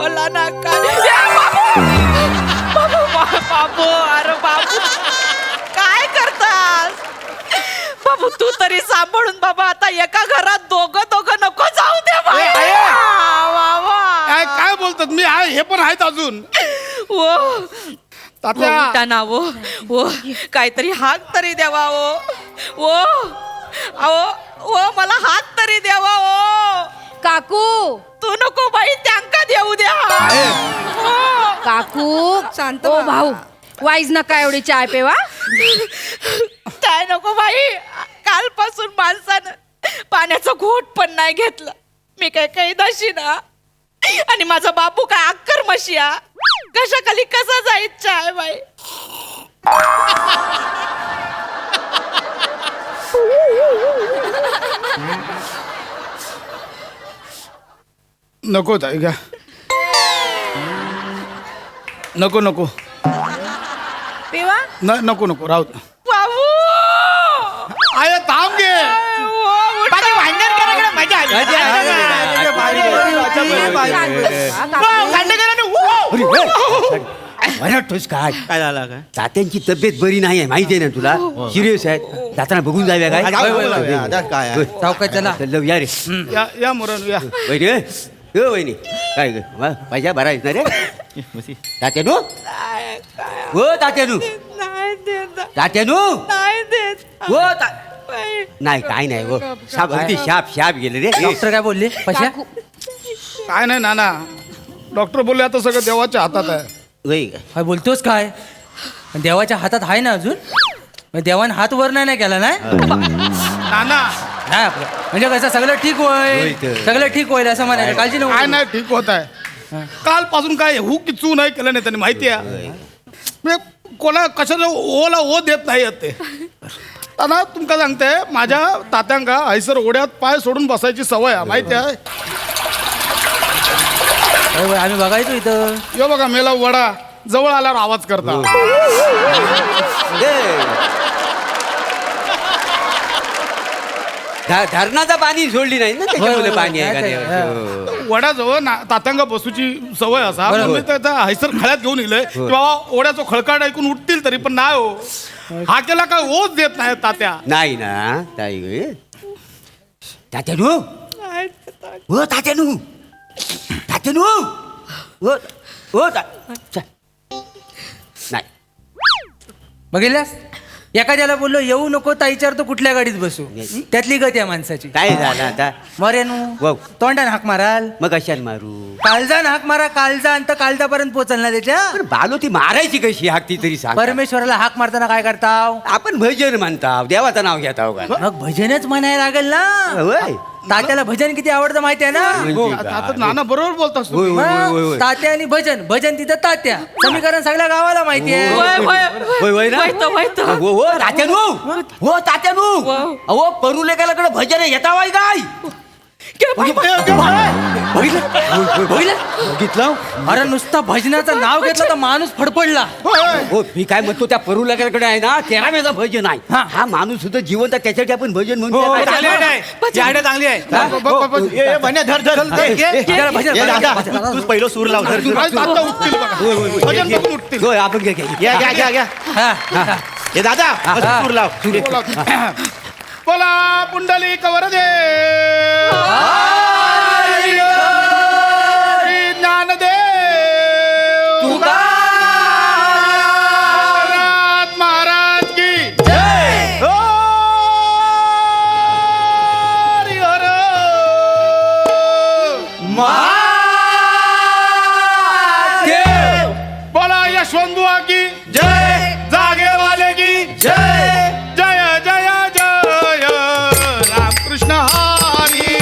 बोला ना काय बाबू अरे बाबू काय करतास बाबू तू तरी सांभाळून बाबा आता एका घरात दोघं नको जाऊ दे बाबा काय बोलतात मी आहे हे पण आहेत अजून तात्या ना वो काहीतरी हात तरी द्यावा ओ ओ मला हात तरी द्यावा ओ काकू तू नको बाई त्यांका देऊ द्या काकू शांत ओ भाऊ वाईज नका एवढी चाय पेवा काय नको बाई कालपासून माणसानं पाण्याचा घोट पण नाही घेतला मी काय काही दशी ना आणि माझा बापू काय अक्कर मशिया कशा खाली कसा जाईल चाय बाई नको ताई घ्या नको पेवा नको राहू दे. बाबू आय थांब घे म्हणतोस काय काय झालं काय तात्यांची तब्येत बरी नाही आहे माहिती आहे ना तुला सिरियस आहे जाताना बघून जाऊया काय काय चौकात चला या रे या मोरण या वहिनी हो वहिनी काय ग पाहिजे बरा आहेस ना रे तात्यानू हो तात्यानू तात्यानू नाही देत हो नाही काय नाही हो शाप अगदी शाप गेले रे डॉक्टर काय बोलले पशा काय नाही नाना डॉक्टर बोलले आता सगळं देवाच्या हातात आहे काय बोलतोस काय देवाच्या हातात आहे ना अजून देवाने हात वर नाही केला नाही नाना नाही आपलं म्हणजे कसं सगळं ठीक होईल सगळं ठीक होईल असं म्हणायचं काळजी काय नको नाही ठीक होत आहे कालपासून काय हू की चू नाही केलं नाही त्यांनी माहिती आहे म्हणजे कोणा कशाला ओला ओ देत नाही ते ना तुमका सांगते माझ्या तात्यांका हैसर ओढ्यात पाय सोडून बसायची सवय आहे माहिती आहे आम्ही बघायचो इथं यो बघा मेला वडा जवळ आल्यावर आवाज करता धरणाचं पाणी सोडली नाही ना त्याच्यामुळे पाणी आहे वड्याजवळ तात्यांगा बसूची सवय असा मी तर हैसर खळ्यात घेऊन येलोय की बाबा ओढ्याचा खळकाट ऐकून उठतील तरी पण नाही हो हा केला काय ओच देत नाही तात्या नाही ना ताई तात्यानू हो तात्यानू तात्यानू हो हो नाही बघितल्यास एखाद्याला बोललो येऊ नको ताईच्यावर तो कुठल्या गाडीत बसू त्यातली गती आहे माणसाची काय झालं आता मरेनू तोंडाने हाक माराल मग कशाला मारू काळजान हाक मारा काळजा अंत काळजापर्यंत पोहोचल ना त्याच्या बालो ती मारायची कशी हाक ती तरी सांग परमेश्वराला हाक मारताना काय करताव आपण भजन म्हणताव देवाचं नाव घेताव का मग भजनच म्हणायला लागेल ना होय तात्याला भजन किती आवडतं माहिती आहे ना आता नाना बरोबर बोलतास तू. मग तात्या आणि भजन तिथं तात्या समीकरण सगळ्या गावाला माहिती आहे होय ना हो तात्यानू हो तात्यानू अहो परुलेकाकडे भजन येता वाय काय बघितलं अरे नुसता भजनाचं नाव घेतलं तर माणूस फडफडला हो मी काय म्हणतो त्या परुलेकाकडे आहे ना तेरा वेळा भजन आहे हा माणूस सुद्धा जिवंत त्याच्यासाठी आपण भजन म्हणतो चांगली आहे तू पहिलं सूर लाव आता उठतील बघा. भजन बघून उठतील. होय आपण घ्या हे दादा सूर लाव बोला पुंडली कवरदे ज्ञानदेव महाराज की जय हो हर महादेव बोला यशवंतुआ की जय जागे वाले की जय जय जय जय रामकृष्ण हरी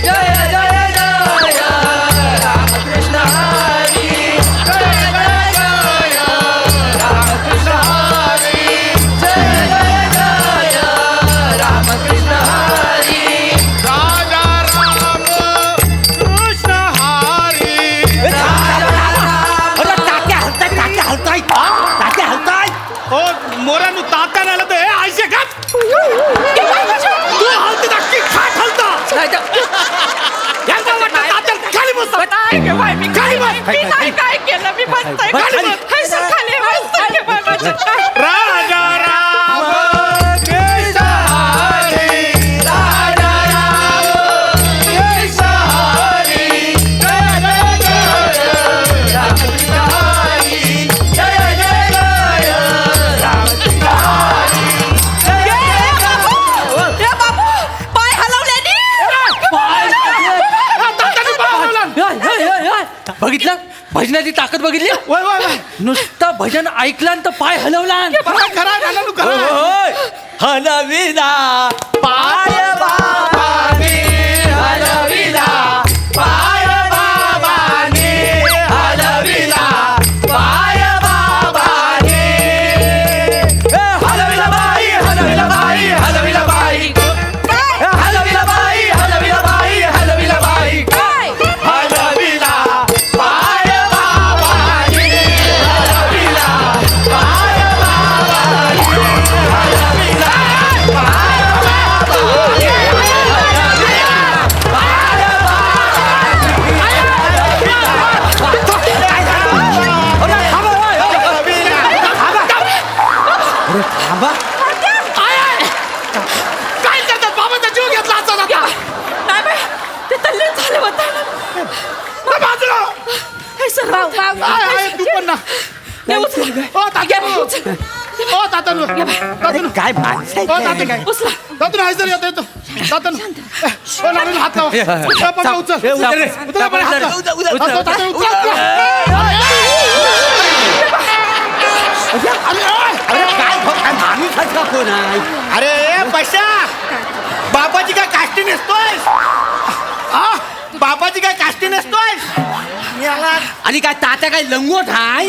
जय जय जय रामकृष्ण हरी जय जय जय रामकृष्ण हरी जय जय जय रामकृष्ण हरी राजा राम कृष्ण हरी तात्या हलताय ओ मोरानु तात्या नाही तर हे आयशे का तू हलते नक्की खाट हलता यांचा वाटतं तात्या खाली बसता खाली बस मी नाही काय केलं मी बसतोय खाली. हाय सर, खाली बसतोय बाबाच्या. राजा राम केशहरी, राजा राम केशहरी, जय जय जय राम केशहरी, जय जय जय राम केशहरी, जय जय ए बाबू, पाय हलवल्यानी. तात्याने पाय हलवला. बघितलं भजनाची ताकद बघितली वय वय वय. नुसतं भजन ऐकलं तर पाय हलवला खरा खरा गाणं तू खरा. हलविला पाय बाबाने हलविला पाय बाबाने हलविला पाय बाबाने हलविला बाई हलविला बाई हलविला बाई हलविला बाई हलविला बाई हलविला बाई हलविला पाय बाबाने हलविला पाय बाबाने हलविला काय करतात बाबाचा जीव घेतला असता आता. नाही बाई, ते तल्लीन झाले होते. बरं, बाजूला. हे सर, आहे, आहे, तू पण ना. हे उचल. ओ तात्यानू. घे बाई, उचल. ओ तात्यानू. तात्यानू. काय माणसं ओ तात्यानू. उचला. तात्यानू आहे सर, येतो येतो. तात्यानू. ओ लाडूला हात लावा. ओ, पप्पा, उचल. उचल रे. उचल, पप्पा, हात लावा. उचल, उचल, हात लावा, तात्यानू, उचल. अरे काय माणूस का कोण आहे अरे पशा बाबाची काय काष्टी नसतोय बाबाची काय काष्टी नसतोय आणि काय तात्या काय लंगोट हाय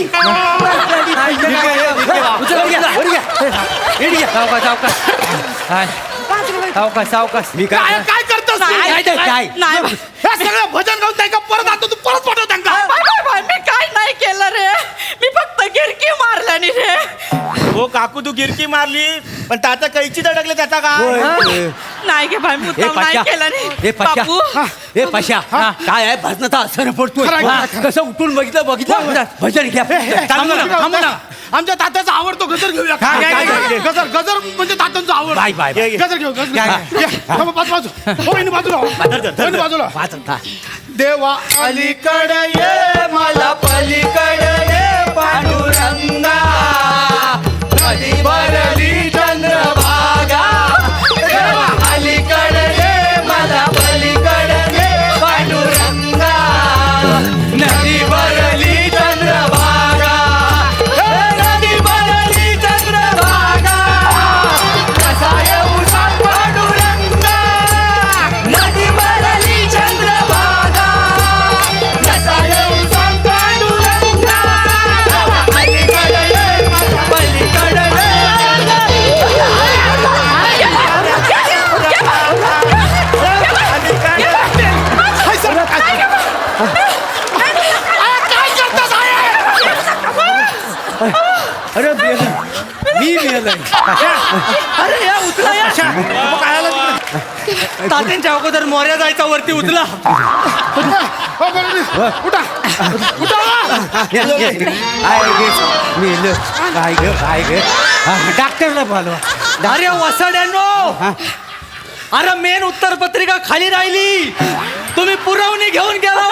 सावकाश मी काय काय काय करतोस तू? काय ते, काय? नाही बाई. हे सगळं भजन गाऊन त्यांना परत आणतो तू परत पाठव त्यांना बाय, बाय, बाय, मी काय नाही केलं रे. मी फक्त गिरकी मारल्यानी रे. हो काकू तू गिरकी मारली पण ताता कैची अडकले त्याचा का नाही गे बाय, मुद्दाम नाही केलं रे. बापू, हे पशा काय आहे भजनाचा असर पडतोय खरं आहे, हा, खरं आहे. कसं उठून बघितलं भजन घ्या थांबू नका, थांबू नका. आमच्या तात्याचा आवडतो गजर घेऊया गजर गजर म्हणजे तात्यांचा आवड बाय, बाय, बाय. गजर घेऊ गजर घ्या, घ्या. थांबा, बाजू हो वहिनी, बाजूला हो. वहिनी, बाजूला देवा अलीकडे ये मला पलीकडे ये पांडुरंगा नदी भरली चंद्रभागा देवा अलीकडे ये मला पलीकडे ये पांडुरंगा नदी भरली चंद्रभागा नदी भरली चंद्रभागा कसा येऊ सांग पांडुरंगा नदी भरली चंद्रभागा कसा येऊ सांग पांडुरंगा अलीकडे ये मला पलीकडे हाय सर, काय करतात अरे मी मेलय अरे या उचला या तात्यांच्या अगोदर मोर्या जायचा वरती उचला हो बरोबर उठा काय ग काय ग डॉक्टरला बोलवा अरे वसाड्यांनो अरे मेन उत्तर पत्रिका खाली राहिली तुम्ही पुरवणी घेऊन गेला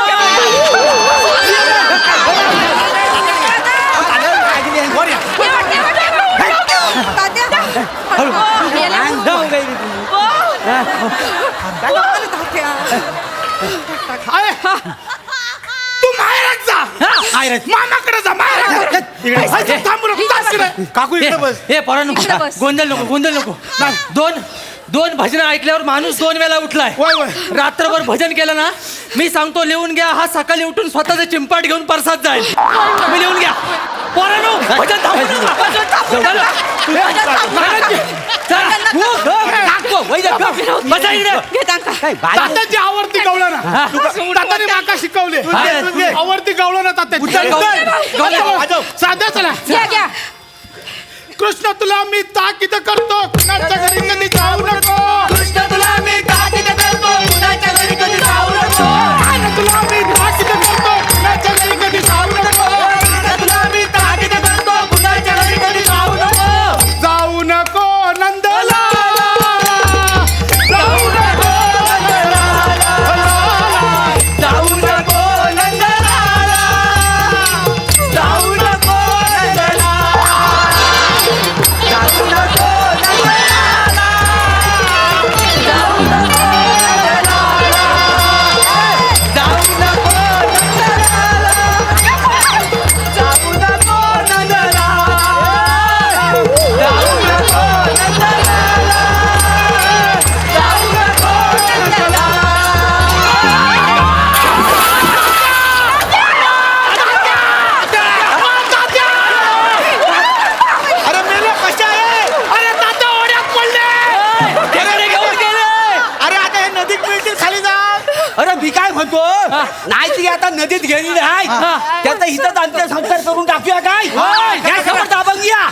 तू माहेरात जा मामाकडे जा माहेरात काकू इकडे बस हे पोरांनो इकडे बस. गोंधळ नको दोन भजन ऐकल्यावर माणूस 2 वेळा उठलाय वय, वय. रात्रभर भजन केलं ना मी सांगतो लिहून घ्या हा सकाळी उठून स्वतःचा चिंपाट घेऊन परसात जाईल तुम्ही लिहून घ्या पोरांनो भजन थांबू नका. भजन थांबू नका. बसा इकडे. तात्याची आवडती गवळण ना तात्याने माका शिकवले आवडती गवळण ना तात्याची साध्या चला घ्या घ्या कृष्ण तुला मी ताकीद करतो कुणाच्या घरी कधी जाऊ नको कृष्ण तुला मी ताकीद करतो कुणाच्या घरी कधी जाऊ नको तुला मी ताकीद करतो कुणाच्या घरी कधी म्हणतो नाही ती आता नदीत गेलेली आहे त्याचा इथंच अंत्यसंस्कार करून टाकूया काय घ्या समोर दाबून घ्या